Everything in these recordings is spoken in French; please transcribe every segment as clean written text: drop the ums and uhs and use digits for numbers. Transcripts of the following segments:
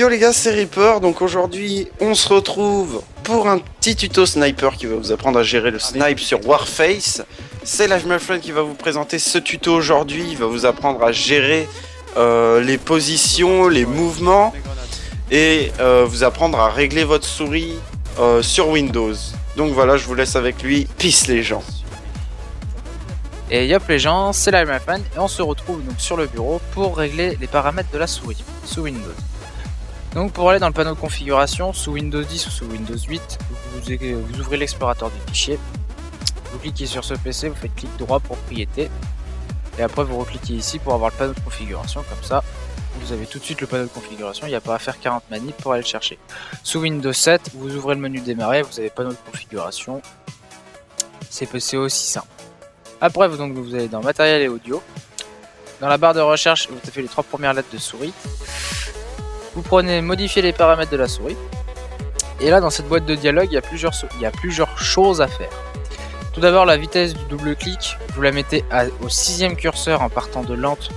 Yo les gars, c'est Reaper. Donc aujourd'hui, on se retrouve pour un petit tuto sniper qui va vous apprendre à gérer le snipe sur Warface. C'est LiveMyFriend qui va vous présenter ce tuto aujourd'hui. Il va vous apprendre à gérer les positions, les mouvements et vous apprendre à régler votre souris sur Windows. Donc voilà, je vous laisse avec lui. Peace les gens. Et yop les gens, c'est LiveMyFriend et on se retrouve donc sur le bureau pour régler les paramètres de la souris sous Windows. Donc pour aller dans le panneau de configuration, sous Windows 10 ou sous Windows 8, vous ouvrez l'explorateur du fichier, vous cliquez sur ce PC, vous faites clic droit propriété, et après vous recliquez ici pour avoir le panneau de configuration, comme ça vous avez tout de suite le panneau de configuration, il n'y a pas à faire 40 manips pour aller le chercher. Sous Windows 7, vous ouvrez le menu démarrer, vous avez panneau de configuration, c'est aussi simple. Après vous allez dans matériel et audio, dans la barre de recherche vous tapez les 3 premières lettres de souris. Vous prenez modifier les paramètres de la souris. Et là dans cette boîte de dialogue il y a plusieurs choses à faire. Tout d'abord la vitesse du double clic, vous la mettez au 6ème curseur en partant de lente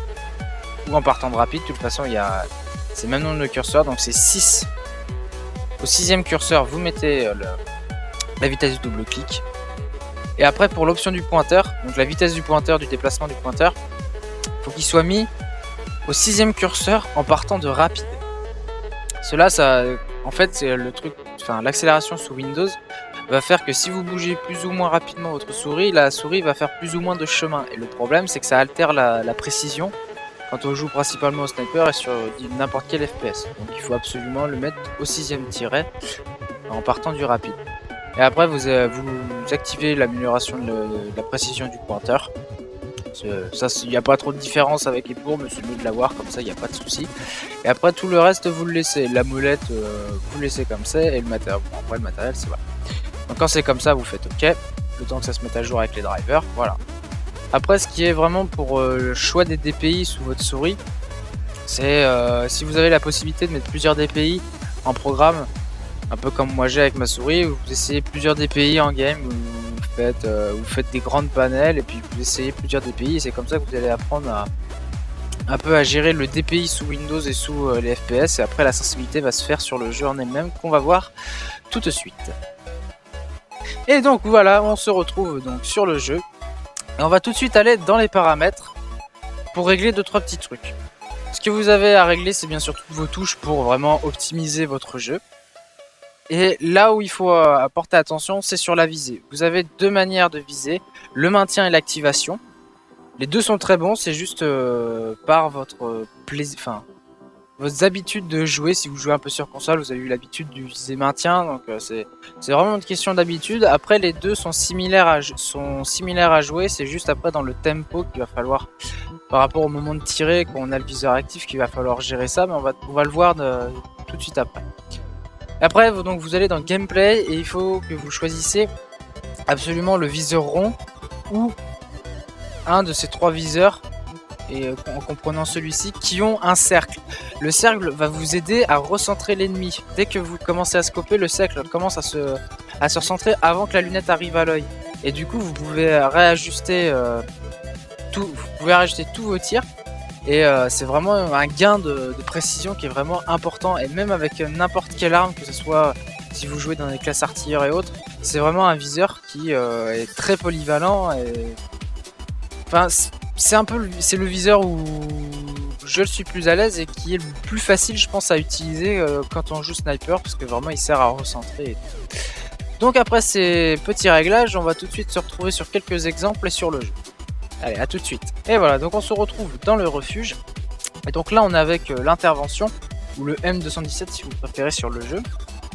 ou en partant de rapide. De toute façon c'est le même nombre de curseurs, donc c'est 6. Au 6ème curseur vous mettez la vitesse du double clic. Et après pour l'option du pointeur, donc la vitesse du pointeur, du déplacement du pointeur, il faut qu'il soit mis au 6ème curseur en partant de rapide. Cela, en fait, c'est le truc. Enfin, l'accélération sous Windows va faire que si vous bougez plus ou moins rapidement votre souris, la souris va faire plus ou moins de chemin. Et le problème, c'est que ça altère la précision quand on joue principalement au sniper et sur n'importe quel FPS. Donc, il faut absolument le mettre au 6ème tiret en partant du rapide. Et après, vous activez l'amélioration de la précision du pointeur. Ça, il n'y a pas trop de différence avec les courbes, mais c'est mieux de l'avoir, comme ça il n'y a pas de souci. Et après tout le reste vous le laissez, la molette vous le laissez comme ça, et le matériel, bon, après le matériel c'est voilà. Donc quand c'est comme ça vous faites OK, le temps que ça se mette à jour avec les drivers, voilà. Après ce qui est vraiment pour le choix des DPI sous votre souris, c'est si vous avez la possibilité de mettre plusieurs DPI en programme, un peu comme moi j'ai avec ma souris, vous essayez plusieurs DPI en game, vous faites des grandes panels et puis vous essayez plusieurs DPI et c'est comme ça que vous allez apprendre un peu à gérer le DPI sous Windows et sous les FPS, et après la sensibilité va se faire sur le jeu en elle-même qu'on va voir tout de suite. Et donc voilà, on se retrouve donc sur le jeu et on va tout de suite aller dans les paramètres pour régler 2-3 petits trucs. Ce que vous avez à régler, c'est bien sûr toutes vos touches pour vraiment optimiser votre jeu. Et là où il faut apporter attention, c'est sur la visée. Vous avez 2 manières de viser, le maintien et l'activation. Les deux sont très bons, c'est juste par votre plaisir, enfin vos habitudes de jouer. Si vous jouez un peu sur console, vous avez eu l'habitude du viser maintien, donc c'est vraiment une question d'habitude. Après, les deux sont similaires à jouer, c'est juste après dans le tempo qu'il va falloir, par rapport au moment de tirer, quand on a le viseur actif, qu'il va falloir gérer ça, mais on va le voir tout de suite après. Après, donc vous allez dans Gameplay et il faut que vous choisissez absolument le viseur rond ou un de ces 3 viseurs, et en comprenant celui-ci, qui ont un cercle. Le cercle va vous aider à recentrer l'ennemi. Dès que vous commencez à scoper, le cercle commence à se recentrer avant que la lunette arrive à l'œil. Et du coup, vous pouvez réajuster tous vos tirs. Et c'est vraiment un gain de précision qui est vraiment important. Et même avec n'importe quelle arme, que ce soit si vous jouez dans des classes artilleurs et autres, c'est vraiment un viseur qui est très polyvalent. Et enfin, c'est le viseur où je suis plus à l'aise et qui est le plus facile, je pense, à utiliser quand on joue sniper, parce que vraiment il sert à recentrer et tout. Donc après ces petits réglages, on va tout de suite se retrouver sur quelques exemples et sur le jeu. Allez, à tout de suite. Et voilà, donc on se retrouve dans le refuge. Et donc là, on est avec l'intervention, ou le M217 si vous préférez sur le jeu.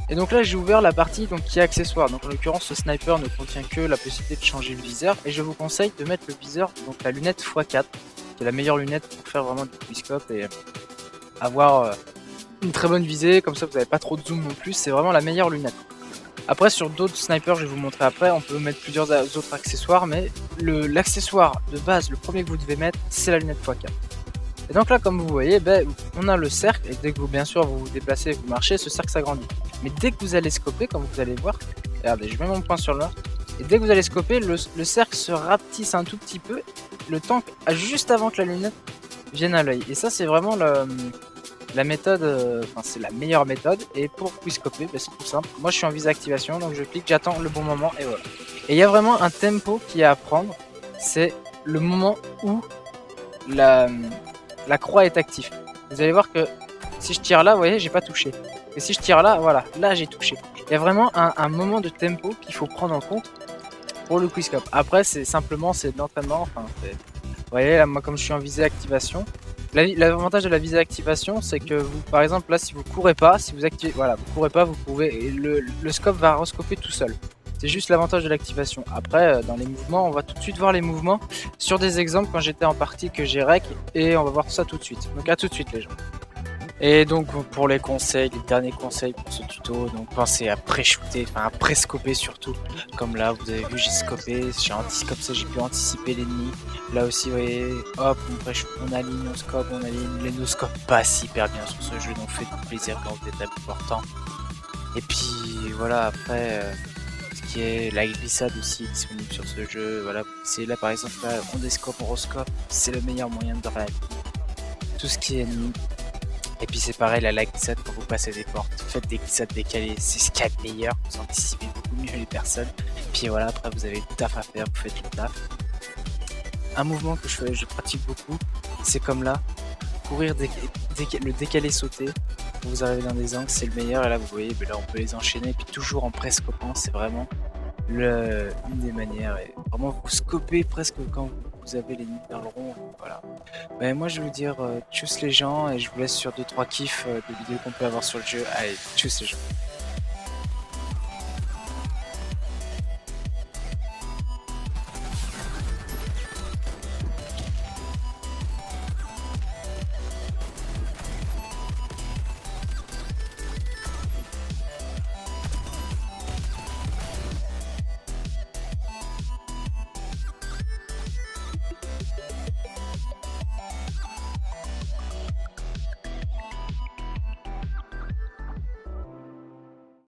Et donc là, j'ai ouvert la partie qui est accessoire. Donc en l'occurrence, ce sniper ne contient que la possibilité de changer le viseur. Et je vous conseille de mettre le viseur, donc la lunette x4, qui est la meilleure lunette pour faire vraiment du quickscope et avoir une très bonne visée. Comme ça, vous n'avez pas trop de zoom non plus. C'est vraiment la meilleure lunette. Après, sur d'autres snipers, je vais vous montrer après, on peut mettre plusieurs autres accessoires, mais l'accessoire de base, le premier que vous devez mettre, c'est la lunette x4. Et donc là, comme vous voyez, on a le cercle, et dès que bien sûr vous vous déplacez, vous marchez, ce cercle s'agrandit. Mais dès que vous allez scoper, comme vous allez voir, regardez, je mets mon point sur là, et dès que vous allez scoper, le cercle se rapetisse un tout petit peu, le temps juste avant que la lunette vienne à l'œil. Et ça, c'est vraiment La méthode, c'est la meilleure méthode. Et pour quickscoper, bah, c'est tout simple. Moi, je suis en visée activation, donc je clique, j'attends le bon moment et voilà. Et il y a vraiment un tempo qui est à prendre. C'est le moment où la croix est active. Vous allez voir que si je tire là, vous voyez, j'ai pas touché. Et si je tire là, voilà, là j'ai touché. Il y a vraiment un moment de tempo qu'il faut prendre en compte pour le quickscope. Après, c'est de l'entraînement. Vous voyez, là, moi, comme je suis en visée activation, l'avantage de la visée activation, c'est que vous, par exemple, là, si vous courez pas, si vous activez, voilà, vous courez pas, vous pouvez, et le scope va rescoper tout seul. C'est juste l'avantage de l'activation. Après, dans les mouvements, on va tout de suite voir les mouvements sur des exemples quand j'étais en partie que j'ai rec, et on va voir ça tout de suite. Donc à tout de suite les gens. Et donc pour les conseils, les derniers conseils pour ce tuto, donc pensez à pré-shooter, enfin à pré-scoper surtout. Comme là, vous avez vu, j'ai scopé, j'ai anti-scopé, j'ai pu anticiper l'ennemi. Là aussi, vous voyez, hop, on aligne, on scope, on aligne. Les no-scopes passent hyper bien sur ce jeu, donc faites-vous plaisir quand vous êtes important. Et puis voilà, après, ce qui est la glissade aussi disponible sur ce jeu. Voilà, c'est là par exemple, là, on descope, on rescope, c'est le meilleur moyen de réagir. Tout ce qui est ennemi. Et puis c'est pareil, la glissade quand vous passez des portes, faites des glissades décalées, c'est ce qu'il y a de meilleur, vous anticipez beaucoup mieux les personnes. Et puis voilà, après vous avez le taf à faire, vous faites le taf. Un mouvement que je pratique beaucoup, c'est comme là, courir, le décalé sauter, vous arrivez dans des angles, c'est le meilleur. Et là vous voyez, ben là on peut les enchaîner, et puis toujours en prescopant, c'est vraiment une des manières. Et vraiment vous scopez presque quand vous avez les nids dans le rond, voilà. Mais moi je vais vous dire tchuss les gens, et je vous laisse sur 2-3 kiffs de vidéos qu'on peut avoir sur le jeu. Allez, tchuss les gens.